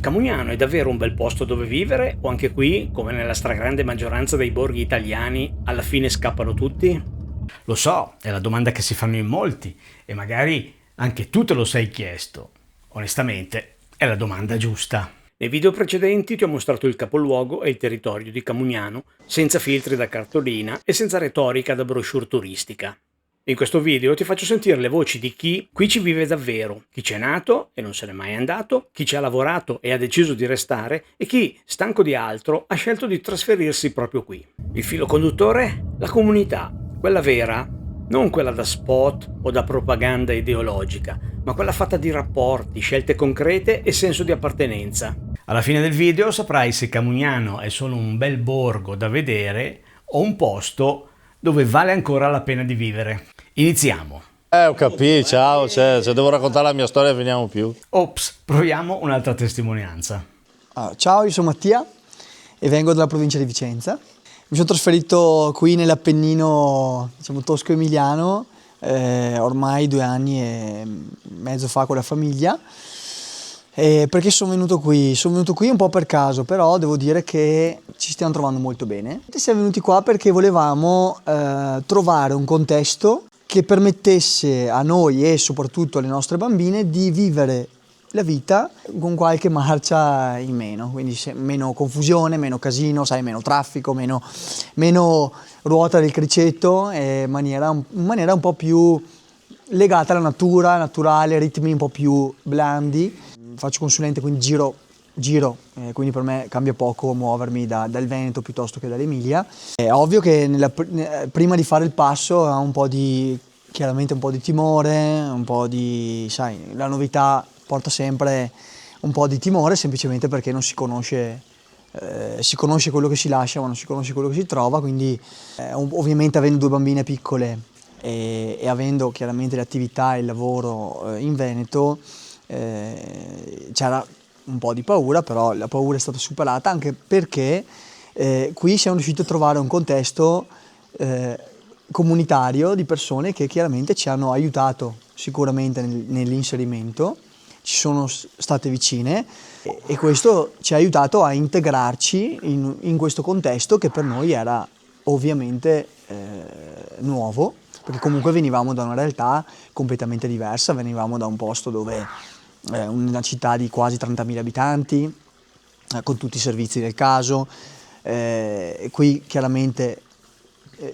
Camugnano è davvero un bel posto dove vivere o anche qui, come nella stragrande maggioranza dei borghi italiani, alla fine scappano tutti? Lo so, è la domanda che si fanno in molti e magari anche tu te lo sei chiesto. Onestamente, è la domanda giusta. Nei video precedenti ti ho mostrato il capoluogo e il territorio di Camugnano, senza filtri da cartolina e senza retorica da brochure turistica. In questo video ti faccio sentire le voci di chi qui ci vive davvero, chi c'è nato e non se n'è mai andato, chi ci ha lavorato e ha deciso di restare e chi, stanco di altro, ha scelto di trasferirsi proprio qui. Il filo conduttore? La comunità, quella vera, non quella da spot o da propaganda ideologica, ma quella fatta di rapporti, scelte concrete e senso di appartenenza. Alla fine del video saprai se Camugnano è solo un bel borgo da vedere o un posto dove vale ancora la pena di vivere. Iniziamo. Ho capito, ciao, se devo raccontare la mia storia veniamo più. Ops, proviamo un'altra testimonianza. Ciao, io sono Mattia e vengo dalla provincia di Vicenza. Mi sono trasferito qui nell'Appennino, diciamo, tosco-emiliano, ormai 2 anni e mezzo fa con la famiglia. Perché sono venuto qui? Sono venuto qui un po' per caso, però devo dire che ci stiamo trovando molto bene. Siamo venuti qua perché volevamo trovare un contesto che permettesse a noi e soprattutto alle nostre bambine di vivere la vita con qualche marcia in meno, quindi meno confusione, meno casino, sai, meno traffico, meno ruota del criceto, in maniera un po' più legata alla natura, naturale, ritmi un po' più blandi. Faccio consulente, quindi giro, quindi per me cambia poco muovermi dal Veneto piuttosto che dall'Emilia. È ovvio che prima di fare il passo ha chiaramente un po' di timore, un po' di, sai, la novità porta sempre un po' di timore, semplicemente perché non si conosce quello che si lascia, ma non si conosce quello che si trova, quindi ovviamente avendo 2 bambine piccole e avendo chiaramente le attività e il lavoro in Veneto, c'era un po' di paura, però la paura è stata superata anche perché qui siamo riusciti a trovare un contesto comunitario di persone che chiaramente ci hanno aiutato sicuramente nell'inserimento, ci sono state vicine e questo ci ha aiutato a integrarci in questo contesto che per noi era ovviamente nuovo, perché comunque venivamo da una realtà completamente diversa, venivamo da un posto dove una città di quasi 30.000 abitanti, con tutti i servizi del caso. Qui chiaramente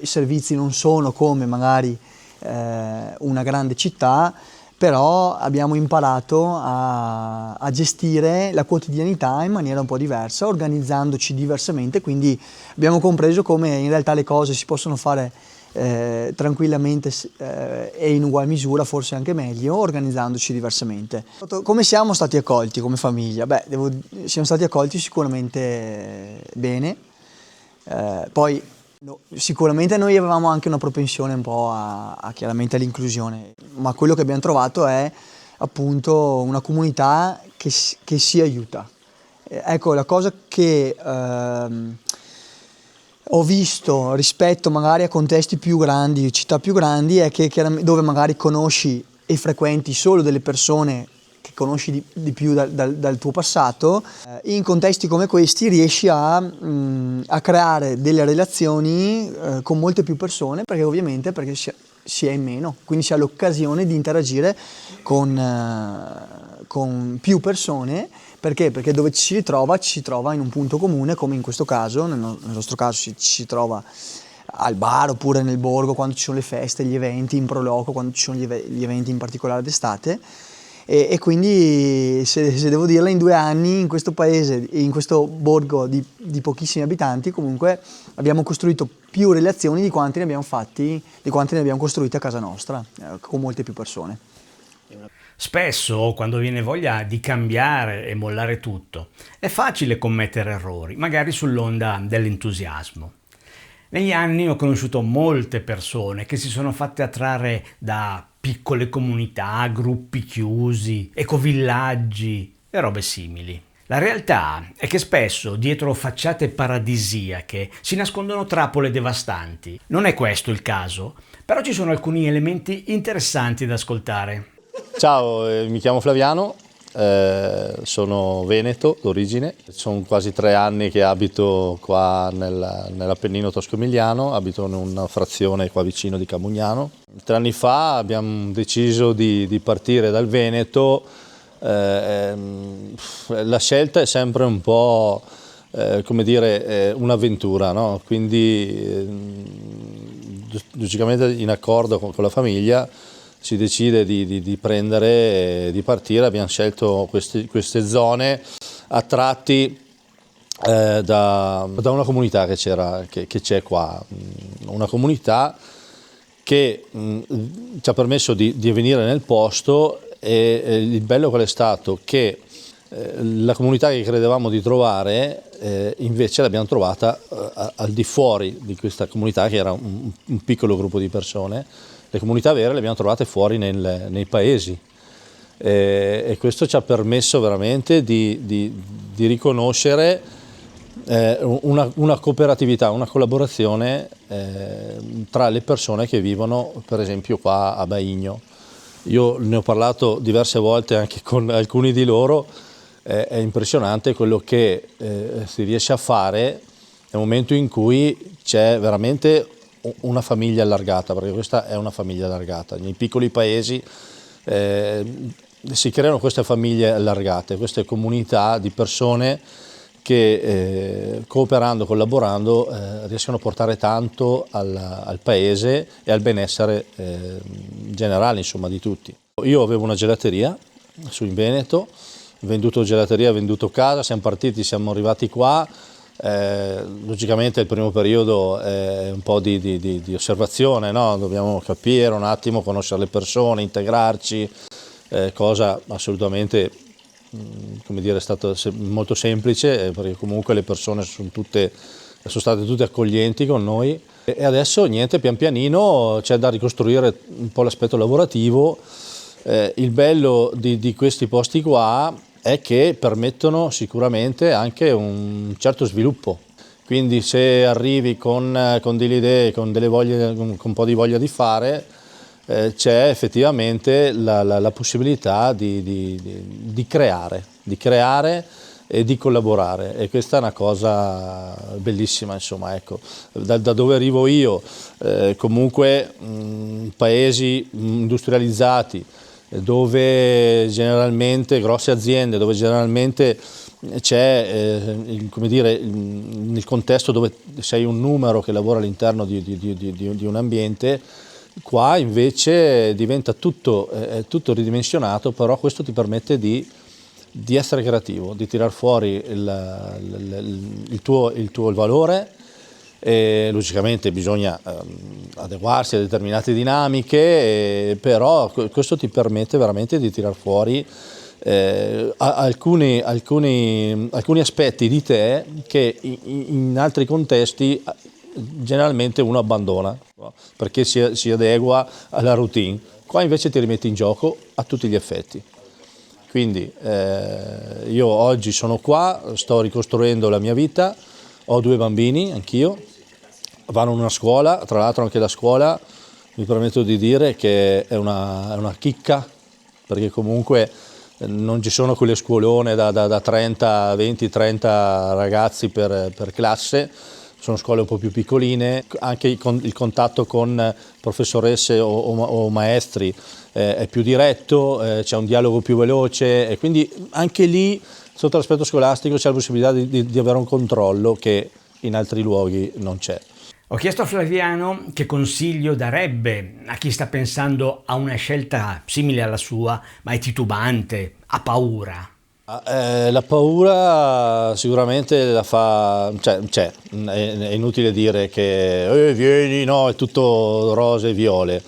i servizi non sono come magari una grande città, però abbiamo imparato a gestire la quotidianità in maniera un po' diversa, organizzandoci diversamente, quindi abbiamo compreso come in realtà le cose si possono fare tranquillamente e in ugual misura, forse anche meglio, organizzandoci diversamente. Come siamo stati accolti come famiglia? Beh, siamo stati accolti sicuramente bene, poi sicuramente noi avevamo anche una propensione un po' chiaramente all'inclusione, ma quello che abbiamo trovato è appunto una comunità che si aiuta. Ecco, la cosa che ho visto rispetto magari a contesti più grandi, città più grandi, è che dove magari conosci e frequenti solo delle persone che conosci di più dal tuo passato, in contesti come questi riesci a creare delle relazioni con molte più persone, perché si è in meno, quindi si ha l'occasione di interagire con più persone. Perché? Perché dove ci si trova in un punto comune, come in questo caso, nel nostro caso ci si trova al bar oppure nel borgo quando ci sono le feste, gli eventi, in proloco quando ci sono gli eventi in particolare d'estate. E quindi se devo dirla, in 2 anni in questo paese, in questo borgo di pochissimi abitanti, comunque abbiamo costruito più relazioni di quanti ne abbiamo costruite a casa nostra, con molte più persone. Spesso, quando viene voglia di cambiare e mollare tutto, è facile commettere errori, magari sull'onda dell'entusiasmo. Negli anni ho conosciuto molte persone che si sono fatte attrarre da piccole comunità, gruppi chiusi, ecovillaggi e robe simili. La realtà è che spesso dietro facciate paradisiache si nascondono trappole devastanti. Non è questo il caso, però ci sono alcuni elementi interessanti da ascoltare. Ciao, mi chiamo Flaviano, sono veneto d'origine, sono quasi 3 anni che abito qua nell'Appennino tosco-emiliano, abito in una frazione qua vicino di Camugnano. 3 anni fa abbiamo deciso di partire dal Veneto. La scelta è sempre un po' come dire un'avventura, no? Quindi logicamente in accordo con la famiglia si decide di prendere, di partire. Abbiamo scelto queste zone attratti da una comunità che c'è qua, una comunità che ci ha permesso di venire nel posto, e il bello qual è stato? Che la comunità che credevamo di trovare invece l'abbiamo trovata al di fuori di questa comunità, che era un piccolo gruppo di persone. Le comunità vere le abbiamo trovate fuori nei paesi, e questo ci ha permesso veramente di riconoscere una cooperatività, una collaborazione tra le persone che vivono per esempio qua a Baigno. Io ne ho parlato diverse volte anche con alcuni di loro. È impressionante quello che si riesce a fare nel momento in cui c'è veramente una famiglia allargata, perché questa è una famiglia allargata. Nei piccoli paesi si creano queste famiglie allargate, queste comunità di persone che cooperando, collaborando riescono a portare tanto al paese e al benessere generale, insomma, di tutti. Io avevo una gelateria su in Veneto, venduto gelateria, venduto casa, siamo partiti, siamo arrivati qua. Logicamente il primo periodo è un po' di osservazione, no? Dobbiamo capire un attimo, conoscere le persone, integrarci, cosa assolutamente, come dire, è stato molto semplice, perché comunque le persone sono state tutte accoglienti con noi, e adesso niente, pian pianino c'è da ricostruire un po' l'aspetto lavorativo. Il bello di questi posti qua è che permettono sicuramente anche un certo sviluppo, quindi se arrivi con delle idee, con delle voglie, con un po' di voglia di fare, c'è effettivamente la possibilità di creare e di collaborare, e questa è una cosa bellissima, insomma, ecco. Da dove arrivo io, comunque paesi industrializzati, dove generalmente grosse aziende, dove generalmente c'è come dire, nel contesto dove sei un numero che lavora all'interno di un ambiente, qua invece diventa tutto ridimensionato, però questo ti permette di essere creativo, di tirar fuori il tuo valore. E logicamente bisogna adeguarsi a determinate dinamiche, però questo ti permette veramente di tirar fuori alcuni aspetti di te che in altri contesti generalmente uno abbandona, no? Perché si adegua alla routine. Qua invece ti rimetti in gioco a tutti gli effetti. Quindi io oggi sono qua, sto ricostruendo la mia vita, ho 2 bambini anch'io, vanno in una scuola, tra l'altro anche la scuola mi permetto di dire che è una chicca, perché comunque non ci sono quelle scuolone da 30, 20, 30 ragazzi per classe, sono scuole un po' più piccoline, anche il contatto con professoresse o maestri è più diretto, c'è un dialogo più veloce, e quindi anche lì sotto l'aspetto scolastico c'è la possibilità di avere un controllo che in altri luoghi non c'è. Ho chiesto a Flaviano che consiglio darebbe a chi sta pensando a una scelta simile alla sua, ma è titubante, ha paura. La paura sicuramente la fa, c'è, è inutile dire che vieni, no, è tutto rose e viole,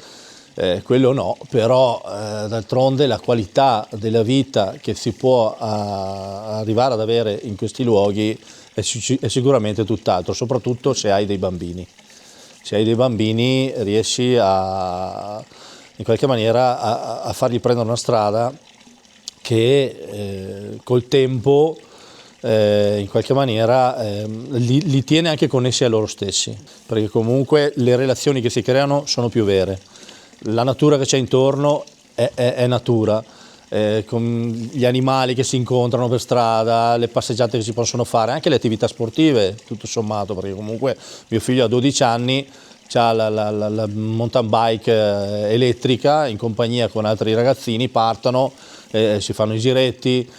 quello no, però d'altronde la qualità della vita che si può arrivare ad avere in questi luoghi è sicuramente tutt'altro, soprattutto se hai dei bambini. Se hai dei bambini riesci in qualche maniera a fargli prendere una strada che col tempo in qualche maniera li tiene anche connessi a loro stessi, perché comunque le relazioni che si creano sono più vere, la natura che c'è intorno è natura, con gli animali che si incontrano per strada, le passeggiate che si possono fare, anche le attività sportive, tutto sommato, perché comunque mio figlio ha 12 anni, ha la mountain bike elettrica, in compagnia con altri ragazzini, partono, si fanno i giretti,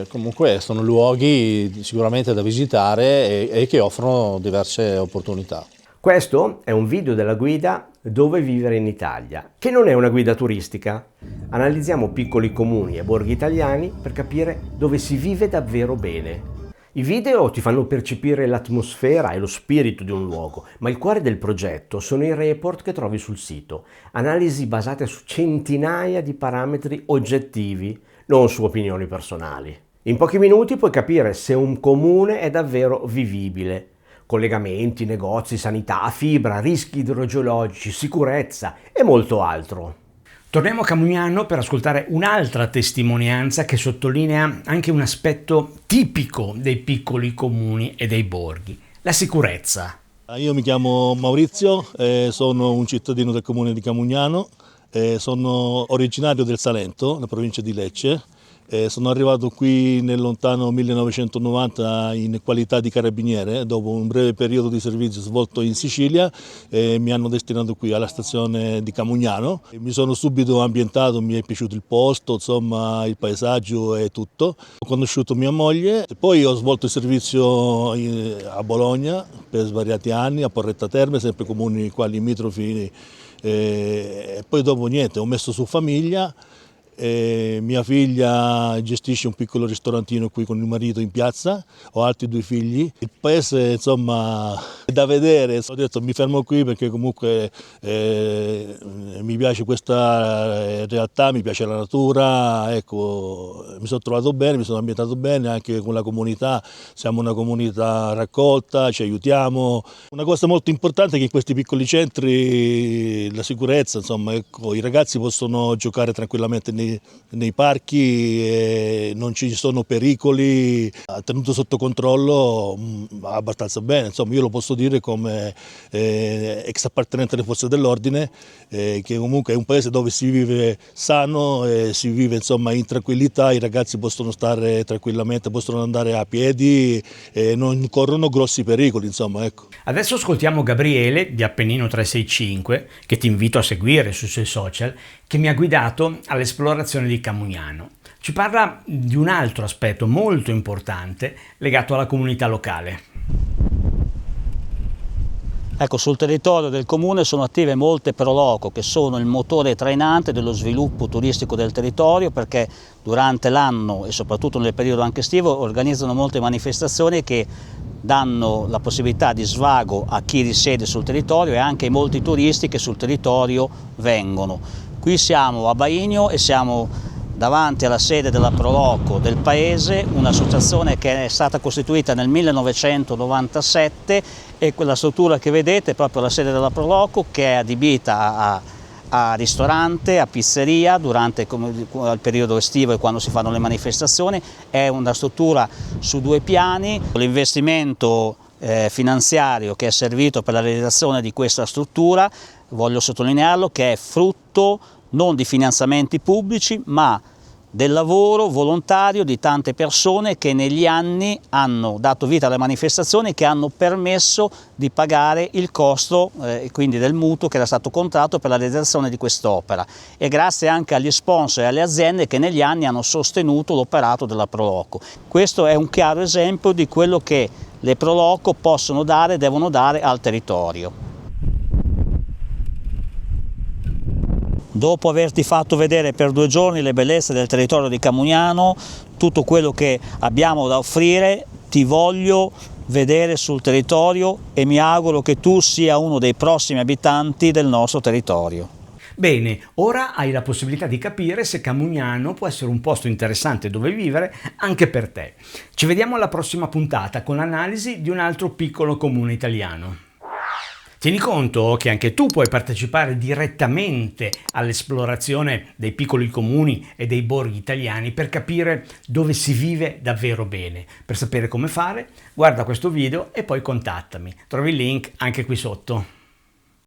comunque sono luoghi sicuramente da visitare e che offrono diverse opportunità. Questo è un video della guida Dove vivere in Italia, che non è una guida turistica. Analizziamo piccoli comuni e borghi italiani per capire dove si vive davvero bene. I video ti fanno percepire l'atmosfera e lo spirito di un luogo, ma il cuore del progetto sono i report che trovi sul sito, analisi basate su centinaia di parametri oggettivi, non su opinioni personali. In pochi minuti puoi capire se un comune è davvero vivibile. Collegamenti, negozi, sanità, fibra, rischi idrogeologici, sicurezza e molto altro. Torniamo a Camugnano per ascoltare un'altra testimonianza che sottolinea anche un aspetto tipico dei piccoli comuni e dei borghi, la sicurezza. Io mi chiamo Maurizio, sono un cittadino del comune di Camugnano, sono originario del Salento, la provincia di Lecce. Sono arrivato qui nel lontano 1990 in qualità di carabiniere, dopo un breve periodo di servizio svolto in Sicilia, mi hanno destinato qui alla stazione di Camugnano. Mi sono subito ambientato, mi è piaciuto il posto, insomma il paesaggio e tutto. Ho conosciuto mia moglie, poi ho svolto il servizio a Bologna per svariati anni, a Porretta Terme, sempre comuni qua limitrofi, e poi dopo niente, ho messo su famiglia. Mia figlia gestisce un piccolo ristorantino qui con il marito in piazza, ho altri 2 figli. Il paese insomma è da vedere, ho detto mi fermo qui perché comunque mi piace questa realtà, mi piace la natura, ecco, mi sono trovato bene, mi sono ambientato bene anche con la comunità, siamo una comunità raccolta, ci aiutiamo. Una cosa molto importante è che in questi piccoli centri la sicurezza, insomma, ecco, i ragazzi possono giocare tranquillamente nei parchi, non ci sono pericoli, tenuto sotto controllo abbastanza bene, insomma io lo posso dire come ex appartenente alle forze dell'ordine, che comunque è un paese dove si vive sano, si vive insomma in tranquillità, i ragazzi possono stare tranquillamente, possono andare a piedi, non corrono grossi pericoli, insomma, ecco. Adesso ascoltiamo Gabriele di Appennino 365, che ti invito a seguire sui suoi social, che mi ha guidato all'esplorazione di Camugnano. Ci parla di un altro aspetto molto importante legato alla comunità locale. Ecco, sul territorio del comune sono attive molte pro loco che sono il motore trainante dello sviluppo turistico del territorio, perché durante l'anno e soprattutto nel periodo anche estivo organizzano molte manifestazioni che danno la possibilità di svago a chi risiede sul territorio e anche ai molti turisti che sul territorio vengono. Qui siamo a Baigno e siamo davanti alla sede della Pro Loco del paese, un'associazione che è stata costituita nel 1997 e quella struttura che vedete è proprio la sede della Pro Loco, che è adibita a ristorante, a pizzeria durante il periodo estivo e quando si fanno le manifestazioni. È una struttura su 2 piani, l'investimento finanziario che è servito per la realizzazione di questa struttura, voglio sottolinearlo, che è frutto non di finanziamenti pubblici ma del lavoro volontario di tante persone che negli anni hanno dato vita alle manifestazioni, che hanno permesso di pagare il costo quindi del mutuo che era stato contratto per la realizzazione di quest'opera, e grazie anche agli sponsor e alle aziende che negli anni hanno sostenuto l'operato della Pro Loco. Questo è un chiaro esempio di quello che le Pro Loco possono dare e devono dare al territorio. Dopo averti fatto vedere per 2 giorni le bellezze del territorio di Camugnano, tutto quello che abbiamo da offrire, ti voglio vedere sul territorio e mi auguro che tu sia uno dei prossimi abitanti del nostro territorio. Bene, ora hai la possibilità di capire se Camugnano può essere un posto interessante dove vivere anche per te. Ci vediamo alla prossima puntata con l'analisi di un altro piccolo comune italiano. Tieni conto che anche tu puoi partecipare direttamente all'esplorazione dei piccoli comuni e dei borghi italiani per capire dove si vive davvero bene. Per sapere come fare, guarda questo video e poi contattami. Trovi il link anche qui sotto.